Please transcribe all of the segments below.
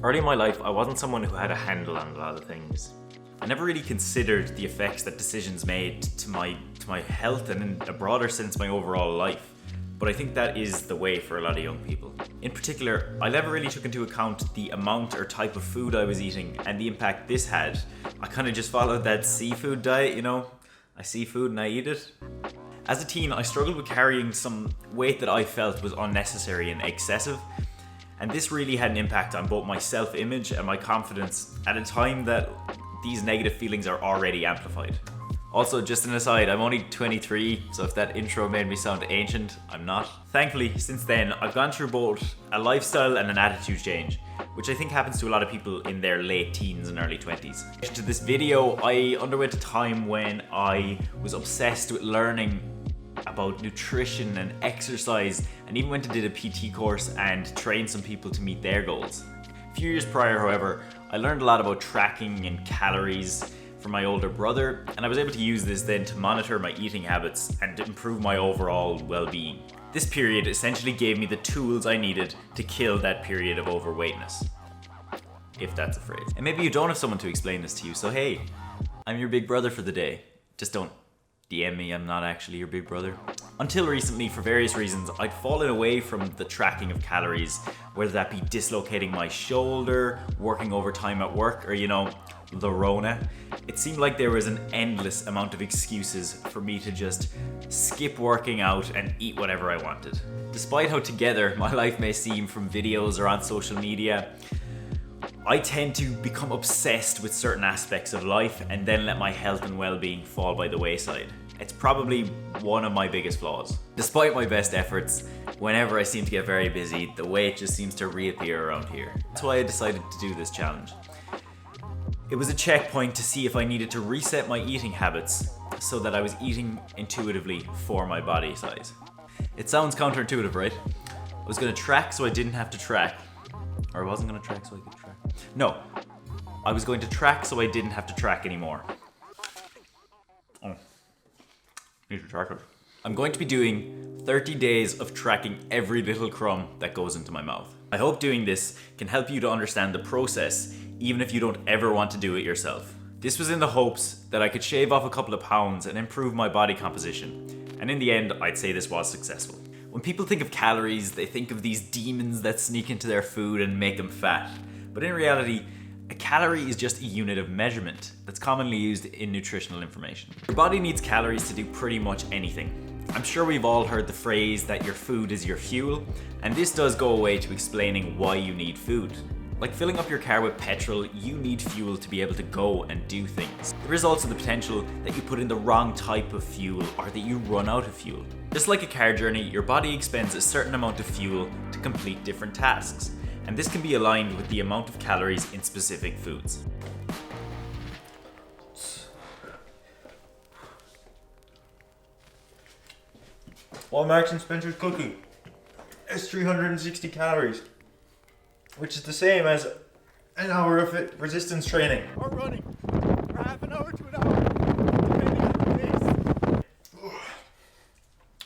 Early in my life, I wasn't someone who had a handle on a lot of things. I never really considered the effects that decisions made to my health and in a broader sense my overall life. But I think that is the way for a lot of young people. In particular, I never really took into account the amount or type of food I was eating and the impact this had. I kind of just followed that seafood diet, you know? I see food and I eat it. As a teen, I struggled with carrying some weight that I felt was unnecessary and excessive. And this really had an impact on both my self-image and my confidence at a time that these negative feelings are already amplified. Also, just an aside, I'm only 23, so if that intro made me sound ancient, I'm not. Thankfully, since then, I've gone through both a lifestyle and an attitude change, which I think happens to a lot of people in their late teens and early 20s. To this video, I underwent a time when I was obsessed with learning about nutrition and exercise, and even went and did a PT course and trained some people to meet their goals. A few years prior, however, I learned a lot about tracking and calories from my older brother, and I was able to use this then to monitor my eating habits and to improve my overall well-being. This period essentially gave me the tools I needed to kill that period of overweightness, if that's a phrase. And maybe you don't have someone to explain this to you, so hey, I'm your big brother for the day. Just don't DM me, I'm not actually your big brother. Until recently, for various reasons, I'd fallen away from the tracking of calories, whether that be dislocating my shoulder, working overtime at work, or the Rona. It seemed like there was an endless amount of excuses for me to just skip working out and eat whatever I wanted. Despite how together my life may seem from videos or on social media, I tend to become obsessed with certain aspects of life and then let my health and well-being fall by the wayside. It's probably one of my biggest flaws. Despite my best efforts, whenever I seem to get very busy, the weight just seems to reappear around here. That's why I decided to do this challenge. It was a checkpoint to see if I needed to reset my eating habits so that I was eating intuitively for my body size. It sounds counterintuitive, right? I was gonna track so I didn't have to track. Or I wasn't gonna track so I could track. No, I was going to track so I didn't have to track anymore. Oh, need to track it. I'm going to be doing 30 days of tracking every little crumb that goes into my mouth. I hope doing this can help you to understand the process, even if you don't ever want to do it yourself. This was in the hopes that I could shave off a couple of pounds and improve my body composition. And in the end, I'd say this was successful. When people think of calories, they think of these demons that sneak into their food and make them fat. But in reality, a calorie is just a unit of measurement that's commonly used in nutritional information. Your body needs calories to do pretty much anything. I'm sure we've all heard the phrase that your food is your fuel, and this does go away to explaining why you need food. Like filling up your car with petrol, you need fuel to be able to go and do things. There is also the potential that you put in the wrong type of fuel or that you run out of fuel. Just like a car journey, your body expends a certain amount of fuel to complete different tasks, and this can be aligned with the amount of calories in specific foods. Marks and Spencer's cookie is 360 calories, which is the same as an hour of resistance training. Or running for half an hour to an hour, depending on the pace.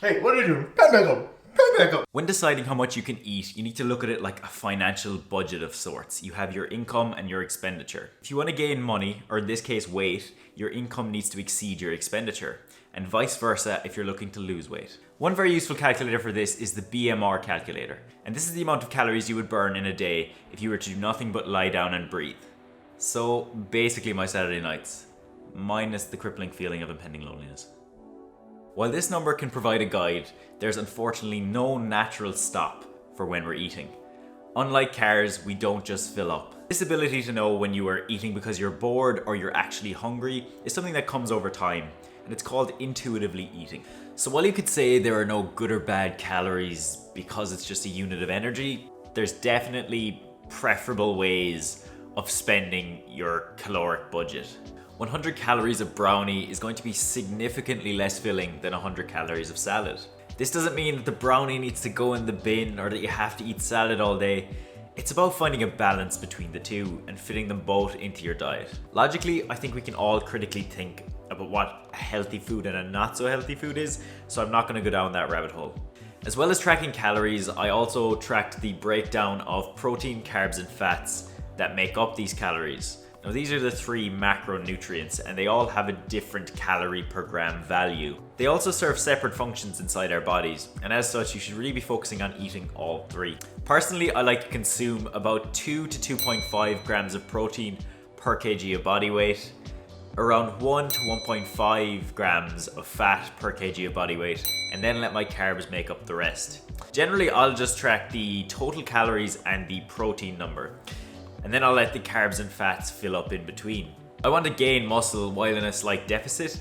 Hey, what are you doing? Pat back up. Pat back up. When deciding how much you can eat, you need to look at it like a financial budget of sorts. You have your income and your expenditure. If you want to gain money, or in this case weight, your income needs to exceed your expenditure, and vice versa if you're looking to lose weight. One very useful calculator for this is the BMR calculator, and this is the amount of calories you would burn in a day if you were to do nothing but lie down and breathe. So basically my Saturday nights, minus the crippling feeling of impending loneliness. While this number can provide a guide, there's unfortunately no natural stop for when we're eating. Unlike cars, we don't just fill up. This ability to know when you are eating because you're bored or you're actually hungry is something that comes over time, and it's called intuitively eating. So while you could say there are no good or bad calories because it's just a unit of energy, there's definitely preferable ways of spending your caloric budget. 100 calories of brownie is going to be significantly less filling than 100 calories of salad. This doesn't mean that the brownie needs to go in the bin or that you have to eat salad all day. It's about finding a balance between the two and fitting them both into your diet. Logically, I think we can all critically think about what a healthy food and a not so healthy food is, so I'm not going to go down that rabbit hole. As well as tracking calories, I also tracked the breakdown of protein, carbs and fats that make up these calories. Now these are the 3 macronutrients and they all have a different calorie per gram value. They also serve separate functions inside our bodies, and as such you should really be focusing on eating all 3. Personally, I like to consume about 2 to 2.5 grams of protein per kg of body weight, around 1 to 1.5 grams of fat per kg of body weight, and then let my carbs make up the rest. Generally, I'll just track the total calories and the protein number, and then I'll let the carbs and fats fill up in between. I want to gain muscle while in a slight deficit,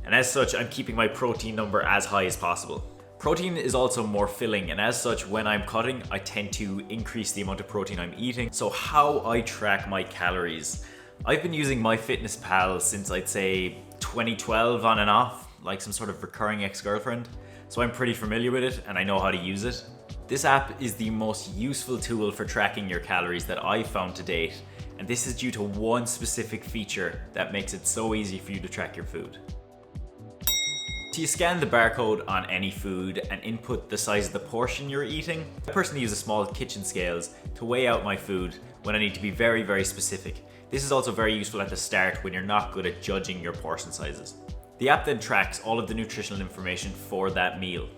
and as such I'm keeping my protein number as high as possible. Protein is also more filling, and as such when I'm cutting I tend to increase the amount of protein I'm eating. So how I track my calories. I've been using MyFitnessPal since I'd say 2012 on and off, like some sort of recurring ex-girlfriend. So I'm pretty familiar with it and I know how to use it. This app is the most useful tool for tracking your calories that I've found to date, and this is due to one specific feature that makes it so easy for you to track your food. So you scan the barcode on any food and input the size of the portion you're eating. I personally use a small kitchen scales to weigh out my food when I need to be very, very specific. This is also very useful at the start when you're not good at judging your portion sizes. The app then tracks all of the nutritional information for that meal.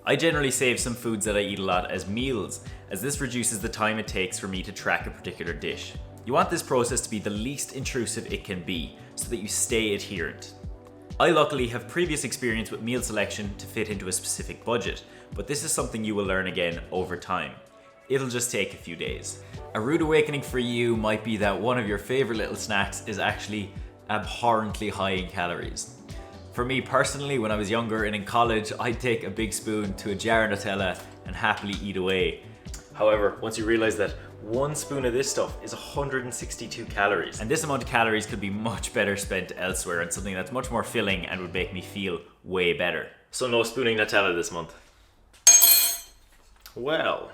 I generally save some foods that I eat a lot as meals, as this reduces the time it takes for me to track a particular dish. You want this process to be the least intrusive it can be, so that you stay adherent. I luckily have previous experience with meal selection to fit into a specific budget, but this is something you will learn again over time. It'll just take a few days. A rude awakening for you might be that one of your favorite little snacks is actually abhorrently high in calories. For me personally, when I was younger and in college, I'd take a big spoon to a jar of Nutella and happily eat away. However, once you realize that 1 spoon of this stuff is 162 calories, and this amount of calories could be much better spent elsewhere on something that's much more filling and would make me feel way better. So no spooning Nutella this month. Well,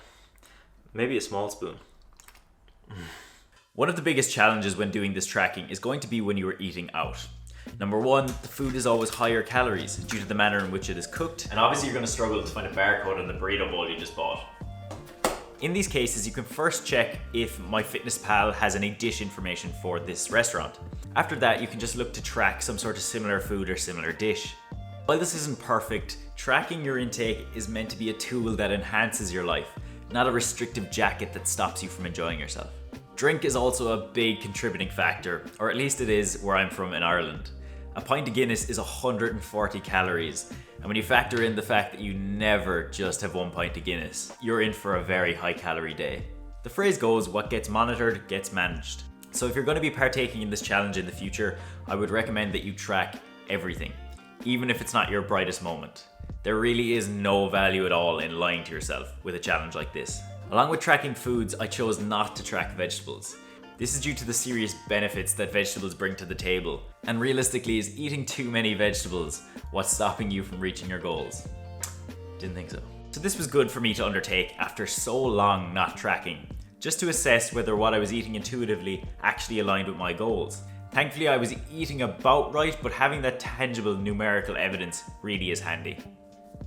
maybe a small spoon. One of the biggest challenges when doing this tracking is going to be when you are eating out. Number 1, the food is always higher calories due to the manner in which it is cooked, and obviously you're going to struggle to find a barcode on the burrito bowl you just bought. In these cases, you can first check if MyFitnessPal has any dish information for this restaurant. After that, you can just look to track some sort of similar food or similar dish. While this isn't perfect, tracking your intake is meant to be a tool that enhances your life, not a restrictive jacket that stops you from enjoying yourself. Drink is also a big contributing factor, or at least it is where I'm from in Ireland. A pint of Guinness is 140 calories, and when you factor in the fact that you never just have 1 pint of Guinness, you're in for a very high calorie day. The phrase goes, what gets monitored gets managed. So if you're going to be partaking in this challenge in the future, I would recommend that you track everything, even if it's not your brightest moment. There really is no value at all in lying to yourself with a challenge like this. Along with tracking foods, I chose not to track vegetables. This is due to the serious benefits that vegetables bring to the table, and realistically, is eating too many vegetables what's stopping you from reaching your goals? Didn't think so. So this was good for me to undertake after so long not tracking, just to assess whether what I was eating intuitively actually aligned with my goals. Thankfully I was eating about right, but having that tangible numerical evidence really is handy.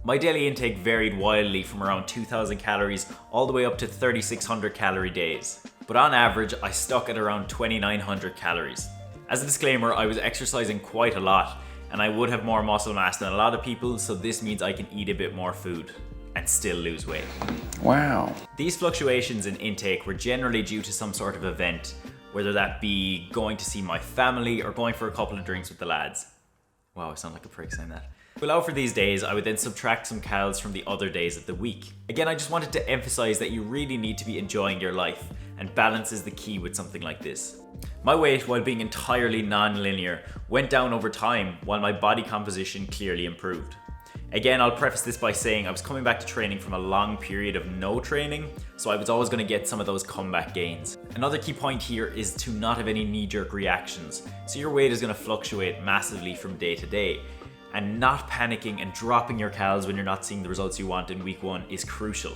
My daily intake varied wildly from around 2,000 calories all the way up to 3,600 calorie days. But on average, I stuck at around 2,900 calories. As a disclaimer, I was exercising quite a lot, and I would have more muscle mass than a lot of people, so this means I can eat a bit more food and still lose weight. Wow. These fluctuations in intake were generally due to some sort of event, whether that be going to see my family or going for a couple of drinks with the lads. Wow, I sound like a prick saying that. To allow for these days, I would then subtract some calories from the other days of the week. Again, I just wanted to emphasize that you really need to be enjoying your life, and balance is the key with something like this. My weight, while being entirely non-linear, went down over time while my body composition clearly improved. Again, I'll preface this by saying I was coming back to training from a long period of no training, so I was always going to get some of those comeback gains. Another key point here is to not have any knee-jerk reactions, so your weight is going to fluctuate massively from day to day. And not panicking and dropping your calories when you're not seeing the results you want in week 1 is crucial.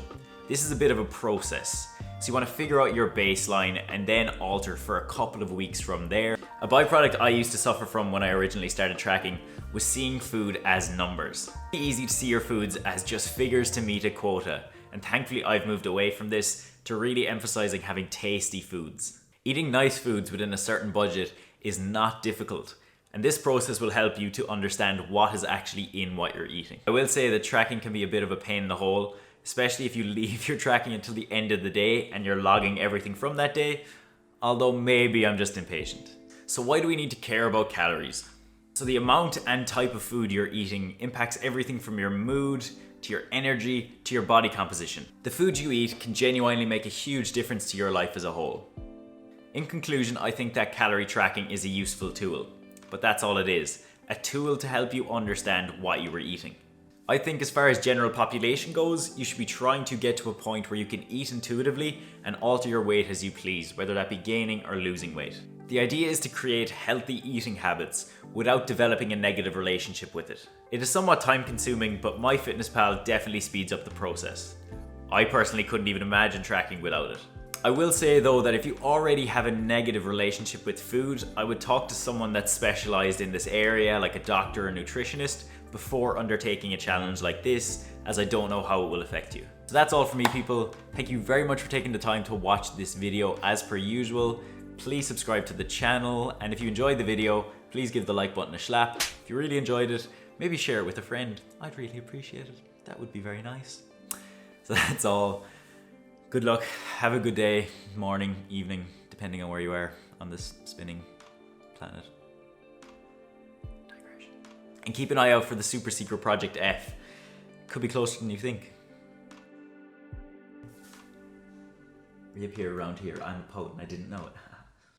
This is a bit of a process, so you want to figure out your baseline and then alter for a couple of weeks from there. A byproduct I used to suffer from when I originally started tracking was seeing food as numbers. It's easy to see your foods as just figures to meet a quota, and thankfully I've moved away from this to really emphasizing having tasty foods. Eating nice foods within a certain budget is not difficult, and this process will help you to understand what is actually in what you're eating. I will say that tracking can be a bit of a pain in the hole, especially if you leave your tracking until the end of the day and you're logging everything from that day, although maybe I'm just impatient. So why do we need to care about calories? So the amount and type of food you're eating impacts everything from your mood, to your energy, to your body composition. The food you eat can genuinely make a huge difference to your life as a whole. In conclusion, I think that calorie tracking is a useful tool, but that's all it is, a tool to help you understand what you were eating. I think as far as general population goes, you should be trying to get to a point where you can eat intuitively and alter your weight as you please, whether that be gaining or losing weight. The idea is to create healthy eating habits without developing a negative relationship with it. It is somewhat time consuming, but MyFitnessPal definitely speeds up the process. I personally couldn't even imagine tracking without it. I will say though that if you already have a negative relationship with food, I would talk to someone that's specialized in this area, like a doctor or nutritionist, before undertaking a challenge like this, as I don't know how it will affect you. So that's all from me, people. Thank you very much for taking the time to watch this video. As per usual, please subscribe to the channel, and if you enjoyed the video, please give the like button a slap. If you really enjoyed it, maybe share it with a friend. I'd really appreciate it. That would be very nice. So that's all. Good luck, have a good day, morning, evening, depending on where you are on this spinning planet. Digression. And keep an eye out for the super secret Project F. Could be closer than you think. We live here around here, I'm a poet and I didn't know it.